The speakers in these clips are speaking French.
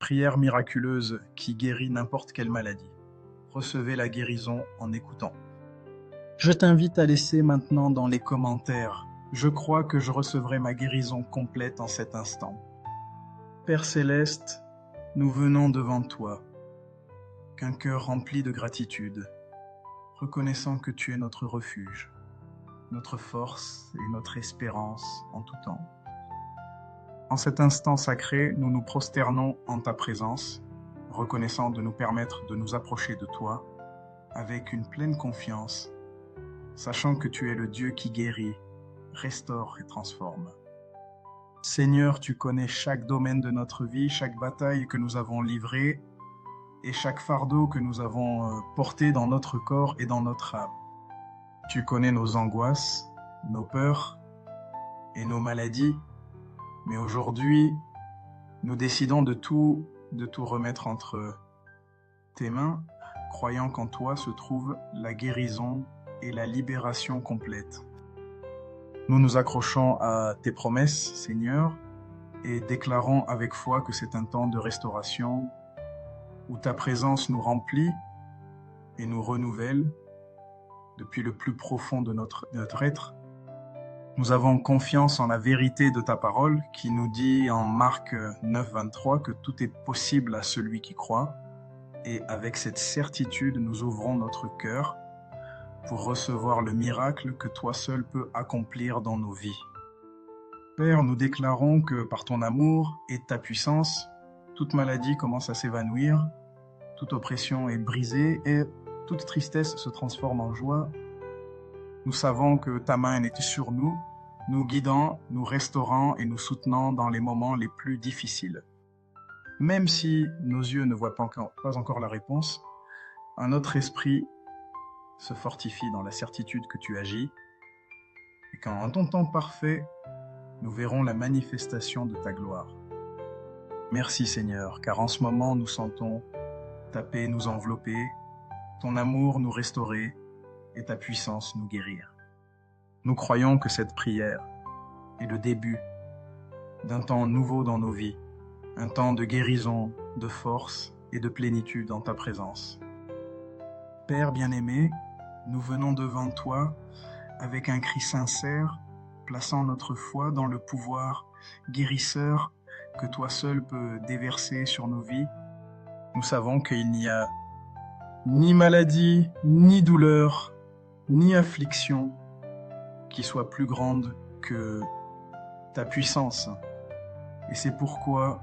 prière miraculeuse qui guérit n'importe quelle maladie. Recevez la guérison en écoutant. Je t'invite à laisser maintenant dans les commentaires « Je crois que je recevrai ma guérison complète en cet instant ». Père Céleste, nous venons devant toi, qu'un cœur rempli de gratitude, reconnaissant que tu es notre refuge, notre force et notre espérance en tout temps. En cet instant sacré, nous nous prosternons en ta présence, reconnaissant de nous permettre de nous approcher de toi avec une pleine confiance, sachant que tu es le Dieu qui guérit, restaure et transforme. Seigneur, tu connais chaque domaine de notre vie, chaque bataille que nous avons livrée et chaque fardeau que nous avons porté dans notre corps et dans notre âme. Tu connais nos angoisses, nos peurs et nos maladies. Mais aujourd'hui, nous décidons de tout remettre entre tes mains, croyant qu'en toi se trouve la guérison et la libération complète. Nous nous accrochons à tes promesses, Seigneur, et déclarons avec foi que c'est un temps de restauration où ta présence nous remplit et nous renouvelle depuis le plus profond de notre être. Nous avons confiance en la vérité de ta parole qui nous dit en Marc 9, 23 que tout est possible à celui qui croit. Et avec cette certitude, nous ouvrons notre cœur pour recevoir le miracle que toi seul peux accomplir dans nos vies. Père, nous déclarons que par ton amour et ta puissance, toute maladie commence à s'évanouir, toute oppression est brisée et toute tristesse se transforme en joie. Nous savons que ta main est sur nous, nous guidant, nous restaurant et nous soutenant dans les moments les plus difficiles. Même si nos yeux ne voient pas encore la réponse, notre esprit se fortifie dans la certitude que tu agis et qu'en ton temps parfait, nous verrons la manifestation de ta gloire. Merci Seigneur, car en ce moment nous sentons ta paix nous envelopper, ton amour nous restaurer et ta puissance nous guérir. Nous croyons que cette prière est le début d'un temps nouveau dans nos vies, un temps de guérison, de force et de plénitude en ta présence. Père bien-aimé, nous venons devant toi avec un cri sincère, plaçant notre foi dans le pouvoir guérisseur que toi seul peux déverser sur nos vies. Nous savons qu'il n'y a ni maladie, ni douleur, ni affliction qui soit plus grande que ta puissance. Et c'est pourquoi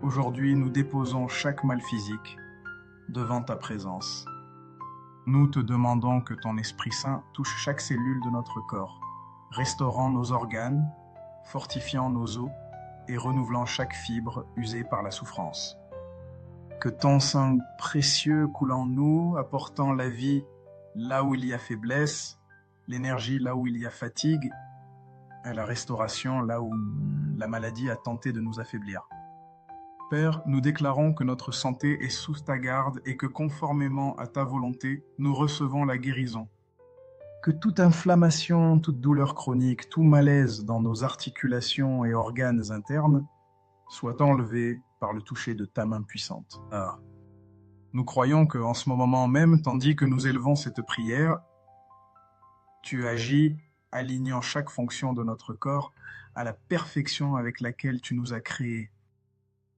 aujourd'hui nous déposons chaque mal physique devant ta présence. Nous te demandons que ton Esprit Saint touche chaque cellule de notre corps, restaurant nos organes, fortifiant nos os et renouvelant chaque fibre usée par la souffrance. Que ton sang précieux coule en nous, apportant la vie là où il y a faiblesse, l'énergie là où il y a fatigue, et la restauration là où la maladie a tenté de nous affaiblir. Père, nous déclarons que notre santé est sous ta garde et que conformément à ta volonté, nous recevons la guérison. Que toute inflammation, toute douleur chronique, tout malaise dans nos articulations et organes internes soit enlevé par le toucher de ta main puissante. Nous croyons qu'en ce moment même, tandis que nous élevons cette prière, tu agis alignant chaque fonction de notre corps à la perfection avec laquelle tu nous as créés.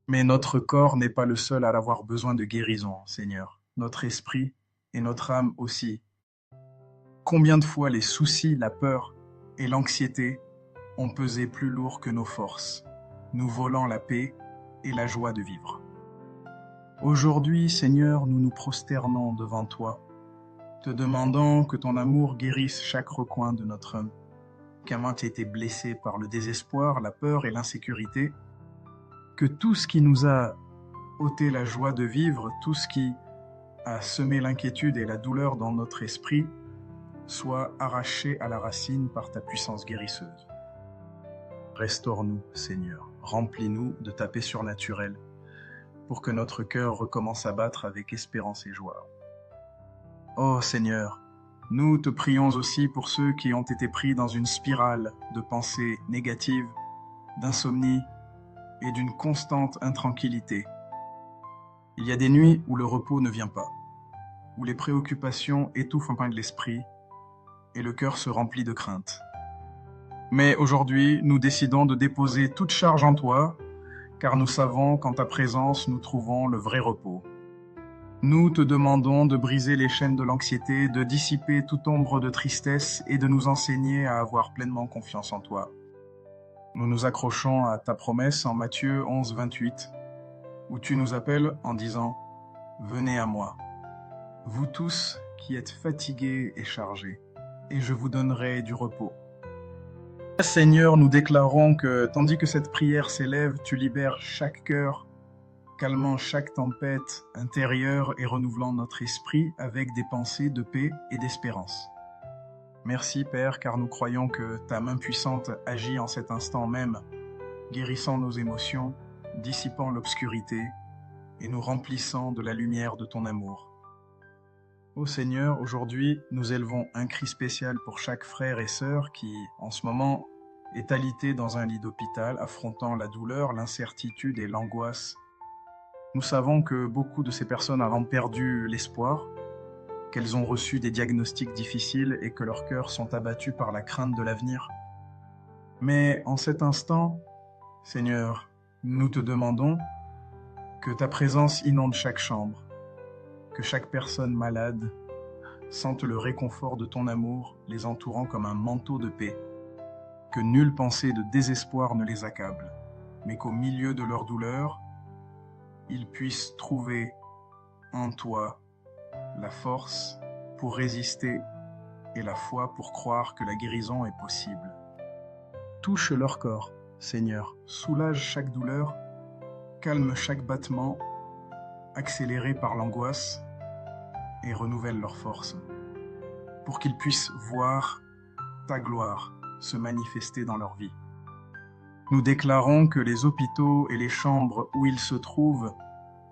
Mais notre corps n'est pas le seul à avoir besoin de guérison, Seigneur. Notre esprit et notre âme aussi. Combien de fois les soucis, la peur et l'anxiété ont pesé plus lourd que nos forces, nous volant la paix et la joie de vivre. Aujourd'hui, Seigneur, nous nous prosternons devant toi, te demandant que ton amour guérisse chaque recoin de notre âme, qu'ayant été blessé par le désespoir, la peur et l'insécurité, que tout ce qui nous a ôté la joie de vivre, tout ce qui a semé l'inquiétude et la douleur dans notre esprit, soit arraché à la racine par ta puissance guérisseuse. Restaure-nous, Seigneur, remplis-nous de ta paix surnaturelle, pour que notre cœur recommence à battre avec espérance et joie. Ô Seigneur, nous te prions aussi pour ceux qui ont été pris dans une spirale de pensées négatives, d'insomnie et d'une constante intranquillité. Il y a des nuits où le repos ne vient pas, où les préoccupations étouffent un peu l'esprit et le cœur se remplit de crainte. Mais aujourd'hui, nous décidons de déposer toute charge en toi, car nous savons qu'en ta présence, nous trouvons le vrai repos. Nous te demandons de briser les chaînes de l'anxiété, de dissiper toute ombre de tristesse et de nous enseigner à avoir pleinement confiance en toi. Nous nous accrochons à ta promesse en Matthieu 11, 28, où tu nous appelles en disant « Venez à moi, vous tous qui êtes fatigués et chargés, et je vous donnerai du repos. » Seigneur, nous déclarons que, tandis que cette prière s'élève, tu libères chaque cœur, calmant chaque tempête intérieure et renouvelant notre esprit avec des pensées de paix et d'espérance. Merci Père, car nous croyons que ta main puissante agit en cet instant même, guérissant nos émotions, dissipant l'obscurité et nous remplissant de la lumière de ton amour. Ô Seigneur, aujourd'hui, nous élevons un cri spécial pour chaque frère et sœur qui, en ce moment, est alité dans un lit d'hôpital, affrontant la douleur, l'incertitude et l'angoisse. Nous savons que beaucoup de ces personnes ont perdu l'espoir, qu'elles ont reçu des diagnostics difficiles et que leurs cœurs sont abattus par la crainte de l'avenir. Mais en cet instant, Seigneur, nous te demandons que ta présence inonde chaque chambre, que chaque personne malade sente le réconfort de ton amour les entourant comme un manteau de paix, que nulle pensée de désespoir ne les accable, mais qu'au milieu de leur douleur, ils puissent trouver en toi la force pour résister et la foi pour croire que la guérison est possible. Touche leur corps, Seigneur, soulage chaque douleur, calme chaque battement, accéléré par l'angoisse, et renouvelle leur force, pour qu'ils puissent voir ta gloire se manifester dans leur vie. Nous déclarons que les hôpitaux et les chambres où ils se trouvent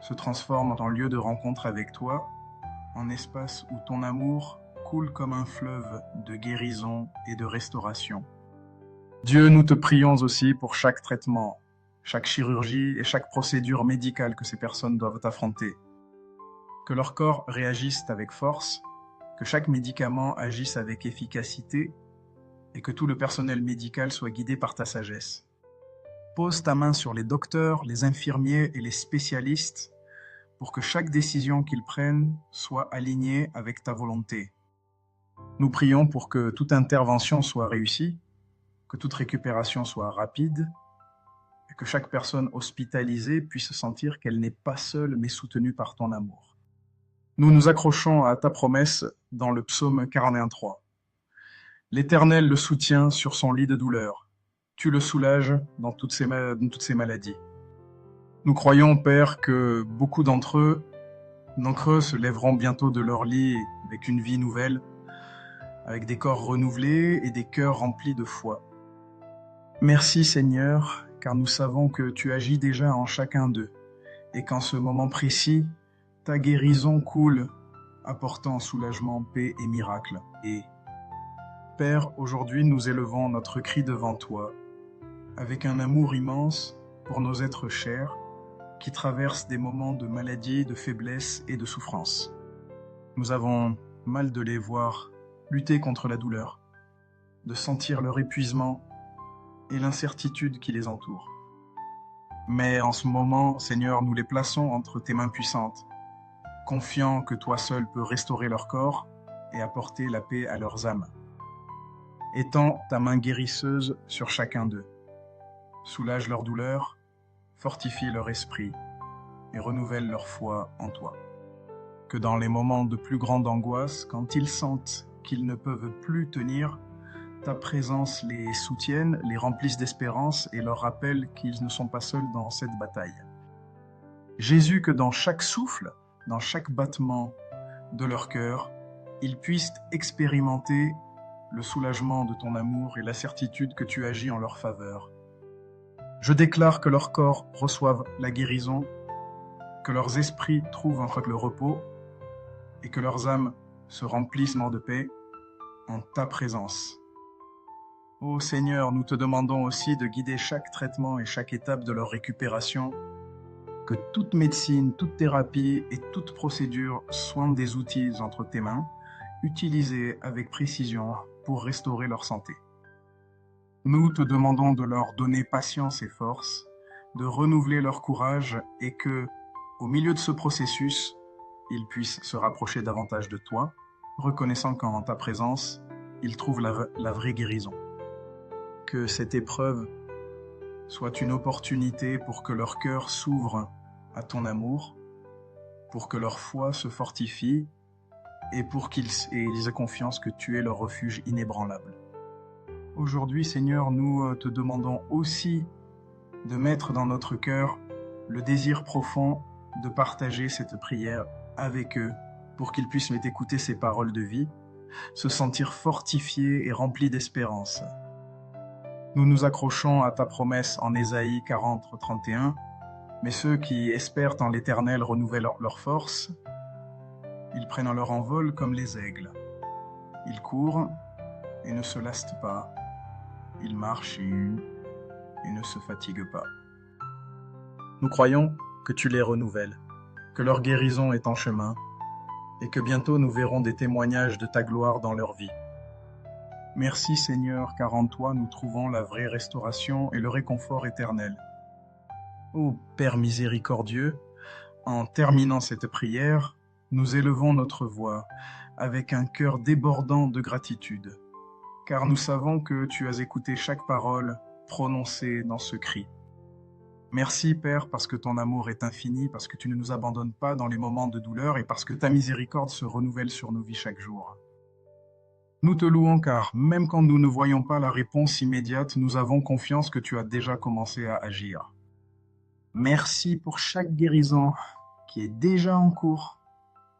se transforment en lieu de rencontre avec toi, en espace où ton amour coule comme un fleuve de guérison et de restauration. Dieu, nous te prions aussi pour chaque traitement, chaque chirurgie et chaque procédure médicale que ces personnes doivent affronter. Que leur corps réagisse avec force, que chaque médicament agisse avec efficacité et que tout le personnel médical soit guidé par ta sagesse. Pose ta main sur les docteurs, les infirmiers et les spécialistes pour que chaque décision qu'ils prennent soit alignée avec ta volonté. Nous prions pour que toute intervention soit réussie, que toute récupération soit rapide et que chaque personne hospitalisée puisse sentir qu'elle n'est pas seule mais soutenue par ton amour. Nous nous accrochons à ta promesse dans le psaume 41.3. L'Éternel le soutient sur son lit de douleur. Tu le soulages dans toutes ses maladies. Nous croyons, Père, que beaucoup d'entre eux se lèveront bientôt de leur lit avec une vie nouvelle, avec des corps renouvelés et des cœurs remplis de foi. Merci Seigneur, car nous savons que tu agis déjà en chacun d'eux et qu'en ce moment précis, ta guérison coule, apportant soulagement, paix et miracle. Et Père, aujourd'hui nous élevons notre cri devant toi, avec un amour immense pour nos êtres chers, qui traversent des moments de maladie, de faiblesse et de souffrance. Nous avons mal de les voir lutter contre la douleur, de sentir leur épuisement et l'incertitude qui les entoure. Mais en ce moment, Seigneur, nous les plaçons entre tes mains puissantes, confiants que toi seul peux restaurer leur corps et apporter la paix à leurs âmes. Étends ta main guérisseuse sur chacun d'eux. Soulage leur douleur, fortifie leur esprit et renouvelle leur foi en toi. Que dans les moments de plus grande angoisse, quand ils sentent qu'ils ne peuvent plus tenir, ta présence les soutienne, les remplisse d'espérance et leur rappelle qu'ils ne sont pas seuls dans cette bataille. Jésus, que dans chaque souffle, dans chaque battement de leur cœur, ils puissent expérimenter le soulagement de ton amour et la certitude que tu agis en leur faveur. Je déclare que leurs corps reçoivent la guérison, que leurs esprits trouvent enfin le repos et que leurs âmes se remplissent de paix en ta présence. Ô Seigneur, nous te demandons aussi de guider chaque traitement et chaque étape de leur récupération, que toute médecine, toute thérapie et toute procédure soient des outils entre tes mains, utilisés avec précision pour restaurer leur santé. Nous te demandons de leur donner patience et force, de renouveler leur courage et que, au milieu de ce processus, ils puissent se rapprocher davantage de toi, reconnaissant qu'en ta présence, ils trouvent la vraie guérison. Que cette épreuve soit une opportunité pour que leur cœur s'ouvre à ton amour, pour que leur foi se fortifie et pour qu'ils aient confiance que tu es leur refuge inébranlable. Aujourd'hui, Seigneur, nous te demandons aussi de mettre dans notre cœur le désir profond de partager cette prière avec eux pour qu'ils puissent écouter ces paroles de vie, se sentir fortifiés et remplis d'espérance. Nous nous accrochons à ta promesse en Ésaïe 40, 31, mais ceux qui espèrent en l'Éternel renouvellent leur force. Ils prennent leur envol comme les aigles. Ils courent et ne se lassent pas. Ils marchent et ne se fatiguent pas. Nous croyons que tu les renouvelles, que leur guérison est en chemin et que bientôt nous verrons des témoignages de ta gloire dans leur vie. Merci Seigneur, car en toi nous trouvons la vraie restauration et le réconfort éternel. Ô Père miséricordieux, en terminant cette prière, nous élevons notre voix avec un cœur débordant de gratitude, car nous savons que tu as écouté chaque parole prononcée dans ce cri. Merci Père, parce que ton amour est infini, parce que tu ne nous abandonnes pas dans les moments de douleur et parce que ta miséricorde se renouvelle sur nos vies chaque jour. Nous te louons car, même quand nous ne voyons pas la réponse immédiate, nous avons confiance que tu as déjà commencé à agir. Merci pour chaque guérison qui est déjà en cours,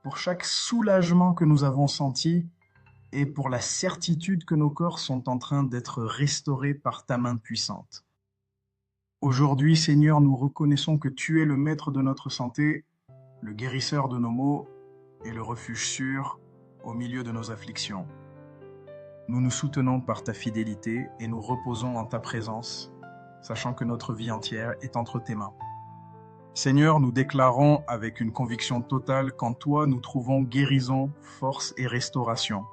pour chaque soulagement que nous avons senti et pour la certitude que nos corps sont en train d'être restaurés par ta main puissante. Aujourd'hui, Seigneur, nous reconnaissons que tu es le maître de notre santé, le guérisseur de nos maux et le refuge sûr au milieu de nos afflictions. Nous nous soutenons par ta fidélité et nous reposons en ta présence, sachant que notre vie entière est entre tes mains. Seigneur, nous déclarons avec une conviction totale qu'en toi nous trouvons guérison, force et restauration.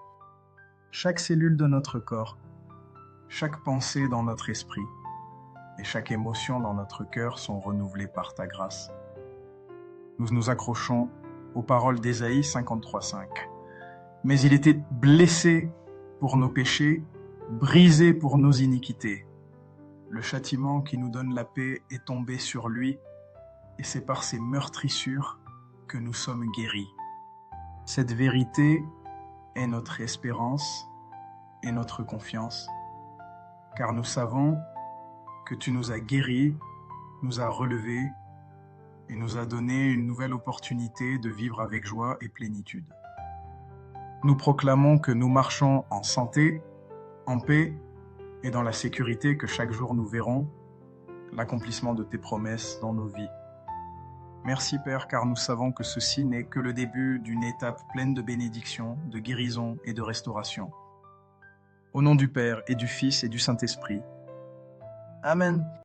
Chaque cellule de notre corps, chaque pensée dans notre esprit et chaque émotion dans notre cœur sont renouvelées par ta grâce. Nous nous accrochons aux paroles d'Ésaïe 53:5. Mais il était blessé pour nos péchés, brisé pour nos iniquités. Le châtiment qui nous donne la paix est tombé sur lui, et c'est par ses meurtrissures que nous sommes guéris. Cette vérité est notre espérance et notre confiance, car nous savons que tu nous as guéris, nous as relevés et nous as donné une nouvelle opportunité de vivre avec joie et plénitude. Nous proclamons que nous marchons en santé, en paix et dans la sécurité que chaque jour nous verrons l'accomplissement de tes promesses dans nos vies. Merci Père, car nous savons que ceci n'est que le début d'une étape pleine de bénédictions, de guérison et de restauration. Au nom du Père et du Fils et du Saint-Esprit. Amen.